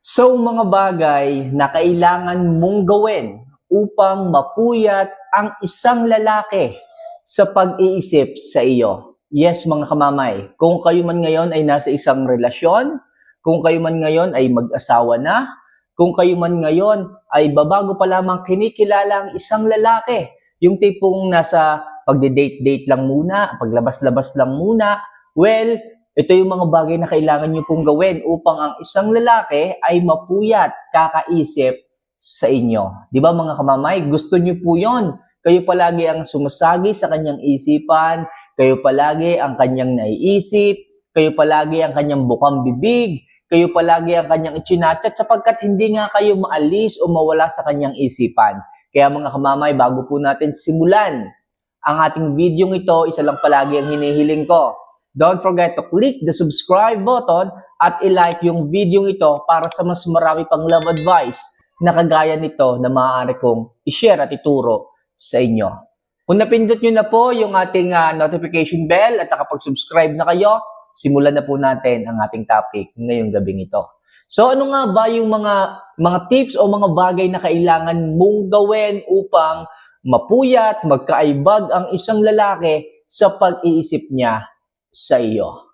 So, mga bagay na kailangan mong gawin upang mapuyat ang isang lalaki sa pag-iisip sa iyo. Yes, mga kamamay, kung kayo man ngayon ay nasa isang relasyon, kung kayo man ngayon ay mag-asawa na, kung kayo man ngayon ay babago pa lamang kinikilala ang isang lalaki, yung tipong nasa pagde-date-date lang muna, paglabas-labas lang muna, well, ito yung mga bagay na kailangan nyo pong gawin upang ang isang lalaki ay mapuyat, kakaisip sa inyo. Di ba mga kamamay? Gusto nyo po yon. Kayo palagi ang sumasagi sa kanyang isipan, kayo palagi ang kanyang naiisip, kayo palagi ang kanyang bukang bibig, kayo palagi ang kanyang chinachat sapagkat hindi nga kayo maalis o mawala sa kanyang isipan. Kaya mga kamamay, bago po natin simulan ang ating video ito, isa lang palagi ang hinihiling ko. Don't forget to click the subscribe button at i-like yung video ito para sa mas marami pang love advice na kagaya nito na maaari kong i-share at ituro sa inyo. Kung napindot nyo na po yung ating notification bell at nakapag-subscribe na kayo, simulan na po natin ang ating topic ngayong gabing ito. So ano nga ba yung mga tips o mga bagay na kailangan mong gawin upang mapuyat, magkaibag ang isang lalaki sa pag-iisip niya sa iyo?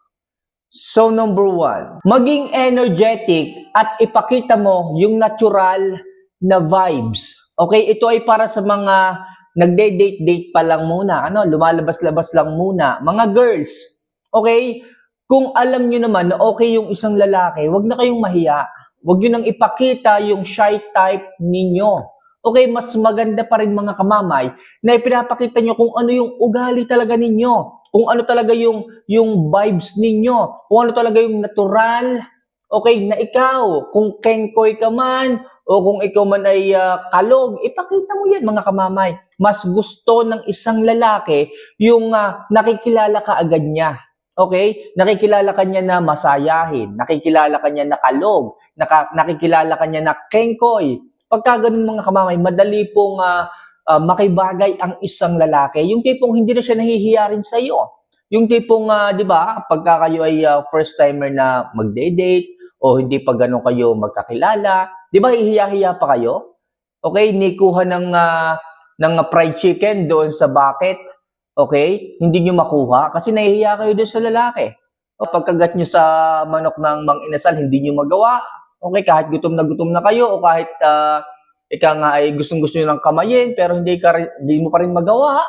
So number 1, maging energetic at ipakita mo yung natural na vibes. Okay, ito ay para sa mga nagde-date-date pa lang muna, lumalabas-labas lang muna, mga girls. Okay, kung alam nyo naman na okay yung isang lalaki, wag na kayong mahiya. Wag nyo nang ipakita yung shy type ninyo. Okay, mas maganda pa rin mga kamamay na ipinapakita nyo kung ano yung ugali talaga ninyo. Kung ano talaga yung vibes ninyo, kung ano talaga yung natural, okay, na ikaw. Kung kengkoy ka man, o kung ikaw man ay kalog, ipakita mo yan mga kamamay. Mas gusto ng isang lalaki yung nakikilala ka agad niya. Okay? Nakikilala ka niya na masayahin, nakikilala ka niya na kalog, nakikilala ka niya na kengkoy. Pagka ganun mga kamamay, madali pong makibagay ang isang lalaki. Yung tipong hindi na siya nahihiya rin sa iyo. Yung tipong, di ba, pagka kayo ay first timer na magde-date o hindi pa ganun kayo magkakilala, di ba, hihiya-hiya pa kayo? Okay, nikuha ng fried chicken doon sa bucket, okay, hindi nyo makuha kasi nahihiya kayo doon sa lalaki. O pagkagat nyo sa manok ng Mang Inasal, hindi nyo magawa. Okay, kahit gutom na kayo o kahit ika nga ay gustong-gusto nyo ng kamayin pero hindi mo pa rin magawa,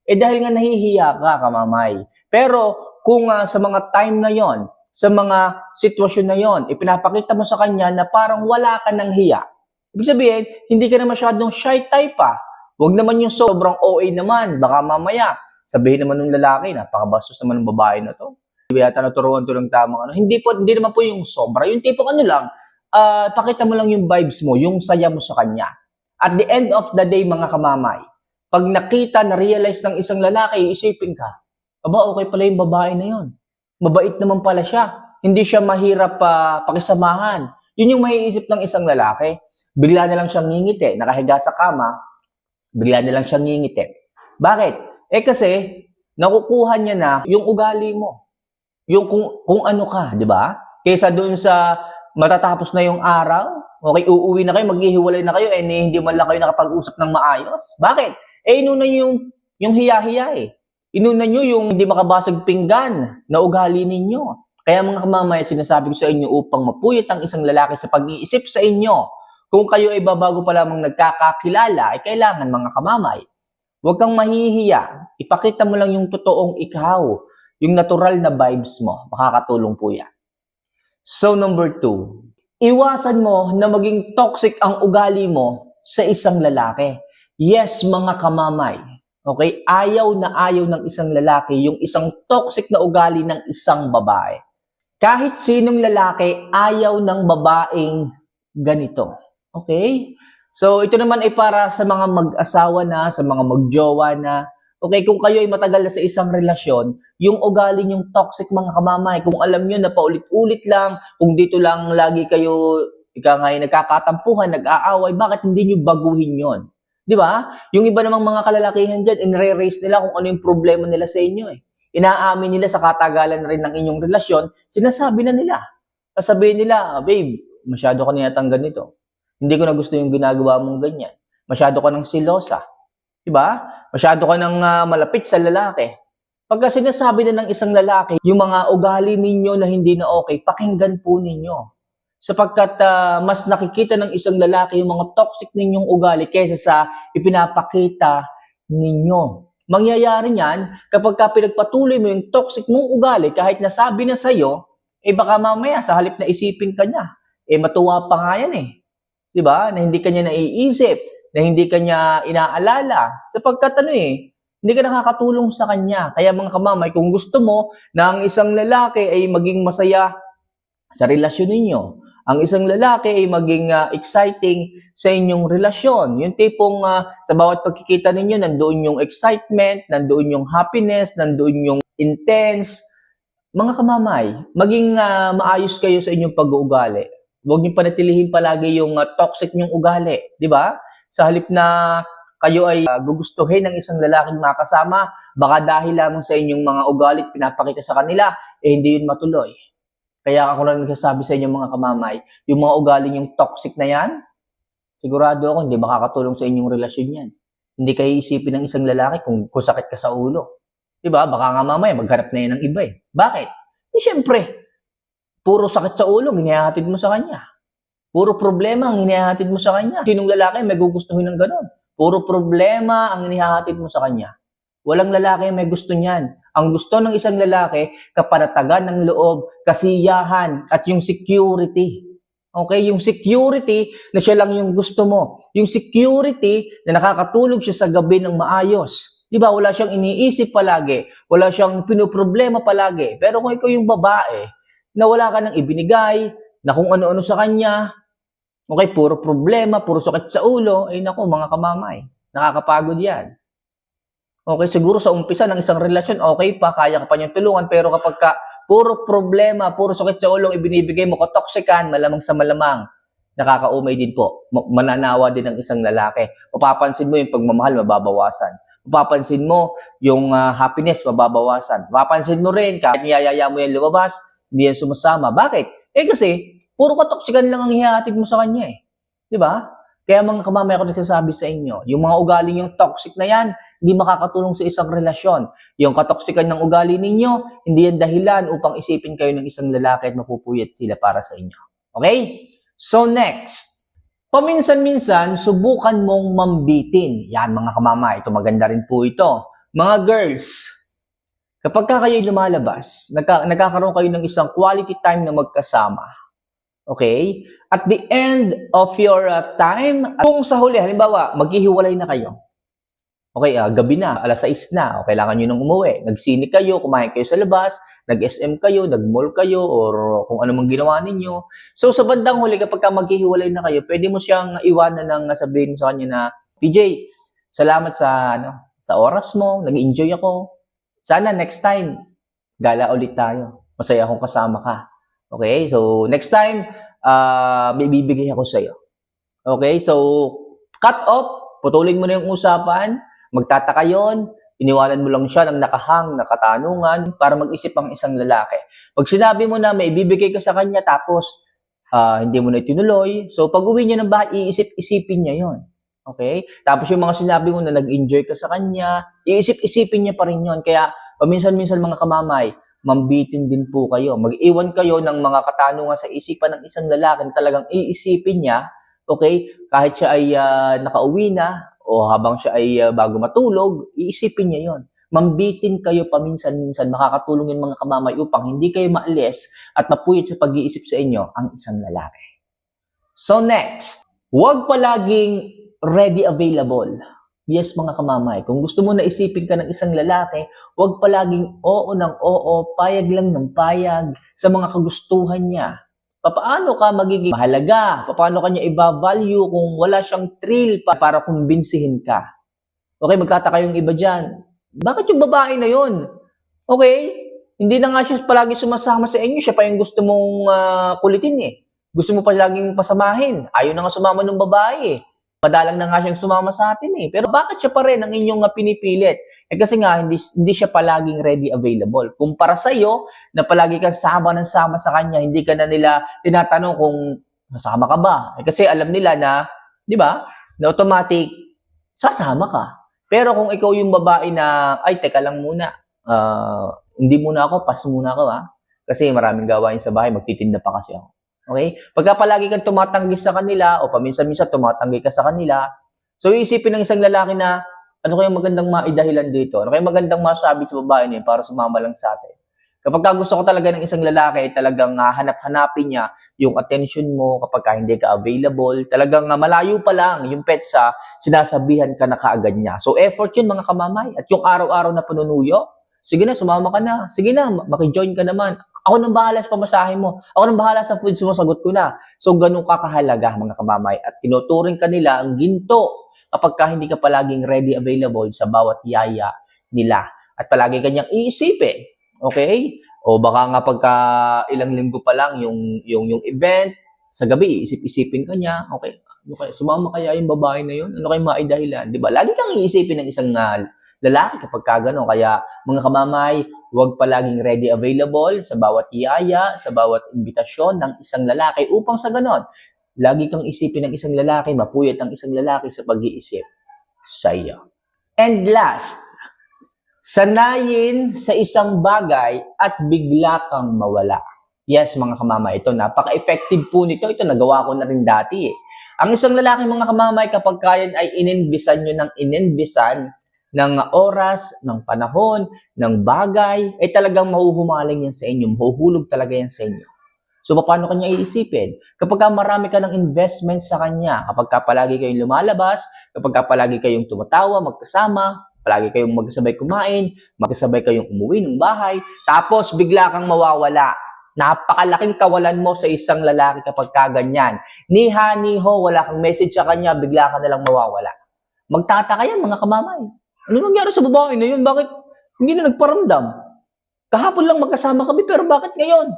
dahil nga nahihiya ka, kamamay. Pero kung sa mga time na yon, sa mga sitwasyon na yon, ipinapakita mo sa kanya na parang wala ka ng hiya. Ibig sabihin, hindi ka na masyadong shy type pa. Huwag naman yung sobrang OA naman. Baka mamaya, sabihin naman ng lalaki, napakabastos naman ng babae na to. Hindi yata naturuan to ng tamang ano. Hindi naman po yung sobra. Yung tipong ano lang, pakita mo lang yung vibes mo, yung saya mo sa kanya. At the end of the day, mga kamamay, pag nakita, na-realize ng isang lalaki, isipin ka, aba, okay pala yung babae na yon. Mabait naman pala siya. Hindi siya mahirap pakisamahan. Yun yung maiisip ng isang lalaki. Bigla na lang siyang ngingiti. Nakahiga sa kama, bigla na lang siyang ngingiti. Bakit? Kasi, nakukuha niya na yung ugali mo. Yung kung ano ka, di ba? Kaysa doon sa matatapos na yung araw, okay, uuwi na kayo, maghihiwalay na kayo, hindi man lang kayo nakapag-usap ng maayos. Bakit? Inuna nyo yung hiya-hiya eh. Inuna nyo yung hindi makabasag pinggan na ugali ninyo. Kaya mga kamamay, sinasabi ko sa inyo upang mapuyat ang isang lalaki sa pag-iisip sa inyo. Kung kayo ay babago pa lamang nagkakakilala, ay kailangan mga kamamay, huwag kang mahihiya. Ipakita mo lang yung totoong ikaw, yung natural na vibes mo. Makakatulong po yan. So number 2, iwasan mo na maging toxic ang ugali mo sa isang lalaki. Yes, mga kamamay. Okay? Ayaw ng isang lalaki yung isang toxic na ugali ng isang babae. Kahit sinong lalaki, ayaw ng babaeng ganito. Okay? So ito naman ay para sa mga mag-asawa na, sa mga magjowa na. Okay, kung kayo ay matagal na sa isang relasyon, yung ugali nyong toxic mga kamamay, kung alam nyo na paulit-ulit lang, kung dito lang lagi kayo, nagkakatampuhan, nag-aaway, bakit hindi nyo baguhin yon? Di ba? Yung iba namang mga kalalakihan dyan, inre-raise nila kung ano yung problema nila sa inyo eh. Inaamin nila sa katagalan rin ng inyong relasyon, sinasabi na nila. Sasabihin nila, babe, Masyado ka niyatang ganito. Hindi ko na gusto yung ginagawa mong ganyan. Masyado ka ng silosa. Diba? Masyado ka ng malapit sa lalaki. Pagka sinasabi na ng isang lalaki, yung mga ugali ninyo na hindi na okay, pakinggan po ninyo. Sapagkat mas nakikita ng isang lalaki yung mga toxic ninyong ugali kaysa sa ipinapakita ninyo. Mangyayari niyan kapag pinagpatuloy mo yung toxic mong ugali kahit nasabi na sa'yo, baka mamaya sa halip na isipin ka niya, matuwa pa nga yan Diba? Na hindi ka niya naiisip, na hindi ka niya inaalala. Sapagkat hindi ka nakakatulong sa kanya. Kaya mga kamamay, kung gusto mo na ang isang lalaki ay maging masaya sa relasyon ninyo, ang isang lalaki ay maging exciting sa inyong relasyon. Yung tipong sa bawat pagkikita ninyo, nandoon yung excitement, nandoon yung happiness, nandoon yung intense. Mga kamamay, maging maayos kayo sa inyong pag-uugali. Huwag niyo panatilihin palagi yung toxic niyong ugali. Di ba? Sa halip na kayo ay gugustuhin ng isang lalaking makasama, baka dahil lamang sa inyong mga ugali at pinapakita sa kanila, hindi yun matuloy. Kaya ako lang nagsasabi sa inyo mga kamamay, yung mga ugali yung toxic na yan, sigurado ako hindi makakatulong sa inyong relasyon yan. Hindi kayo isipin ng isang lalaki kung sakit ka sa ulo. Diba? Baka nga mamaya maghanap na yan ng iba Bakit? Siyempre, puro sakit sa ulo, hinihahatid mo sa kanya. Puro problema ang hinihahatid mo sa kanya. Sinong lalaki may gugustuhin ng ganon? Puro problema ang hinihahatid mo sa kanya. Walang lalaki may gusto niyan. Ang gusto ng isang lalaki, kapanatagan ng loob, kasiyahan, at yung security. Okay? Yung security na siya lang yung gusto mo. Yung security na nakakatulog siya sa gabi ng maayos. Di ba? Wala siyang iniisip palagi. Wala siyang pinoproblema palagi. Pero kung ikaw yung babae, na wala ka nang ibinigay, na kung ano-ano sa kanya, okay, puro problema, puro sakit sa ulo, naku, mga kamamay, nakakapagod yan. Okay, siguro sa umpisa ng isang relasyon, okay pa, kaya ka pa niyang tulungan, pero kapag puro problema, puro sakit sa ulo, ibinibigay mo, katoksikan, malamang sa malamang, nakakaumay din po. Mananawa din ng isang lalaki. Mapapansin mo yung pagmamahal, mababawasan. Mapapansin mo yung happiness, mababawasan. Mapapansin mo rin, kahit niyayaya mo yan lumabas, hindi yan sumasama. Bakit? Kasi, puro katoksikan lang ang hihatid mo sa kanya Di ba? Kaya mga kamamay ako nagsasabi sa inyo, yung mga ugali yung toxic na yan, hindi makakatulong sa isang relasyon. Yung katoksikan ng ugali ninyo, hindi yan dahilan upang isipin kayo ng isang lalaki at mapupuyat sila para sa inyo. Okay? So next, paminsan-minsan, subukan mong mambitin. Yan mga kamamay, ito maganda rin po ito. Mga girls, kapag kayo lumalabas, nagkakaroon kayo ng isang quality time na magkasama. Okay? At the end of your time, kung sa huli, halimbawa, maghihiwalay na kayo. Okay, gabi na, alas 6 na, kailangan nyo nang umuwi. Nagsini kayo, kumain kayo sa labas, nag-SM kayo, nag-mall kayo, or kung ano mang ginawa ninyo. So, sa bandang huli, kapag maghihiwalay na kayo, pwede mo siyang iwanan ng sabihin sa kanya na, PJ, salamat sa oras mo, nag-enjoy ako. Sana next time, gala ulit tayo. Masaya akong kasama ka. Okay, so next time, may bibigay ako sa iyo. Okay, so cut off, putulin mo na yung usapan, magtataka yon, iniwanan mo lang siya ng nakahang, nakatanungan para mag-isip ang isang lalaki. Pag sinabi mo na may bibigay ka sa kanya tapos hindi mo na itinuloy, so pag uwi niya ng bahay, iisip-isipin niya yon. Okay? Tapos yung mga sinabi mo na nag-enjoy ka sa kanya, iisip-isipin niya pa rin yon. Kaya paminsan-minsan mga kamamay, mambitin din po kayo. Mag-iwan kayo ng mga katanungan sa isipan ng isang lalaki na talagang iisipin niya, okay, kahit siya ay nakauwi na o habang siya ay bago matulog, iisipin niya yon. Mambitin kayo paminsan-minsan, makakatulong yung mga kamamay upang hindi kayo maalis at mapuyat sa pag-iisip sa inyo ang isang lalaki. So next, huwag palaging ready available. Yes, mga kamamay, kung gusto mo na isipin ka ng isang lalaki, huwag palaging oo ng oo, payag lang ng payag sa mga kagustuhan niya. Paano ka magiging mahalaga? Paano ka niya i-value kung wala siyang thrill para kumbinsihin ka? Okay, magtataka yung iba dyan. Bakit yung babae na yun? Okay, hindi na nga siya palagi sumasama sa inyo, siya pa yung gusto mong kulitin Gusto mo palaging pasamahin. Ayaw na nga sumama ng babae Madalang na nga siyang sumama sa atin Pero bakit siya pa rin ang inyong pinipilit? Kasi nga, hindi siya palaging ready available. Kumpara sa iyo, na palagi kang sama ng sama sa kanya, hindi ka na nila tinatanong kung Sasama ka ba? Kasi alam nila na, di ba, na automatic, sasama ka. Pero kung ikaw yung babae na, ay, teka lang muna, hindi muna ako, pass muna ako, ha? Kasi maraming gawain sa bahay, magtitinda pa kasi ako. Okay? Pagka palagi kang tumatanggi sa kanila, o paminsan-minsan tumatanggi ka sa kanila, so iisipin ng isang lalaki na, ano kayang magandang maidahilan dito? Ano kayang magandang masabi sa babae niya para sumama lang sa atin? Kapag gusto ko talaga ng isang lalaki, talagang hanap-hanapin niya yung attention mo kapag hindi ka available. Talagang malayo pa lang yung petsa, sinasabihan ka na kaagad niya. So effort yun mga kamamay. At yung araw-araw na panunuyo, sige na, sumama ka na. Sige na, makijoin ka naman. Ako nang bahala sa pamasahe mo. Ako nang bahala sa foods mo, sagot ko na. So ganun ka kahalaga mga kamamay. At tinuturing ka nila ang ginto kapag hindi ka palaging ready available sa bawat yaya nila. At palagi kanyang iisipin. Okay? O baka nga pagka ilang linggo pa lang yung event, sa gabi, isip-isipin ka niya, okay, sumama kaya yung babae na yun? Ano kayo maidahilan? Di ba? Lagi kang iisipin ng isang lalaki kapag gano'n. Kaya mga kamamay, huwag palaging ready available sa bawat iyaya, sa bawat imbitasyon ng isang lalaki upang sa gano'n, lagi kang isipin ng isang lalaki, mapuyat ang isang lalaki sa pag-iisip sa iyo. And last, sanayin sa isang bagay at bigla kang mawala. Yes, mga kamamay, ito napaka-effective po nito. Ito nagawa ko na rin dati eh. Ang isang lalaki mga kamamay kapag kayan ay ininbisan nyo ng ininbisan ng oras, ng panahon, ng bagay, ay talagang mahuhumaling yan sa inyo. Mahuhulog talaga yan sa inyo. So, paano kanya iisipin? Kapag marami ka ng investment sa kanya, kapag palagi kayong lumalabas, kapag palagi kayong tumatawa, magkasama, palagi kayong magkasabay kumain, magkasabay kayong umuwi ng bahay, tapos bigla kang mawawala. Napakalaking kawalan mo sa isang lalaki kapag kaganyan. Niha-niho, wala kang message sa kanya, bigla ka nalang mawawala. Magtataka yan, mga kamamay. Ano nangyari sa babae na yun? Bakit hindi na nagparamdam? Kahapon lang magkasama kami, pero bakit ngayon?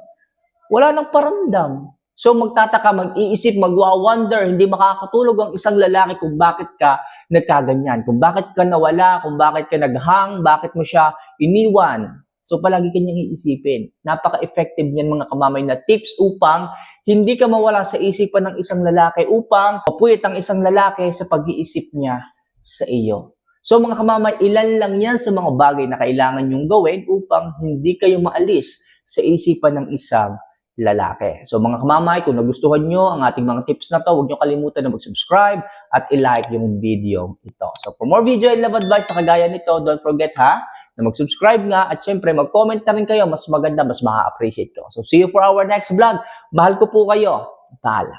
Wala nang paramdam. So magtataka, mag-iisip, magwa-wonder, hindi makakatulog ang isang lalaki kung bakit ka nagkaganyan, kung bakit ka nawala, kung bakit ka naghang, bakit mo siya iniwan. So palagi kanyang iisipin. Napaka-effective niyan mga kamamay na tips upang hindi ka mawala sa isipan ng isang lalaki, upang mapuyat ang isang lalaki sa pag-iisip niya sa iyo. So mga kamamay, ilan lang yan sa mga bagay na kailangan nyong gawin upang hindi kayo maalis sa isipan ng isang lalaki. So mga kamamay, kung nagustuhan nyo ang ating mga tips na to, huwag nyo kalimutan na mag-subscribe at i-like yung video ito. So for more video and love advice na kagaya nito, don't forget na mag-subscribe nga at syempre mag-comment na rin kayo, mas maganda, mas ma-appreciate ko. So see you for our next vlog. Mahal ko po kayo. Paalam.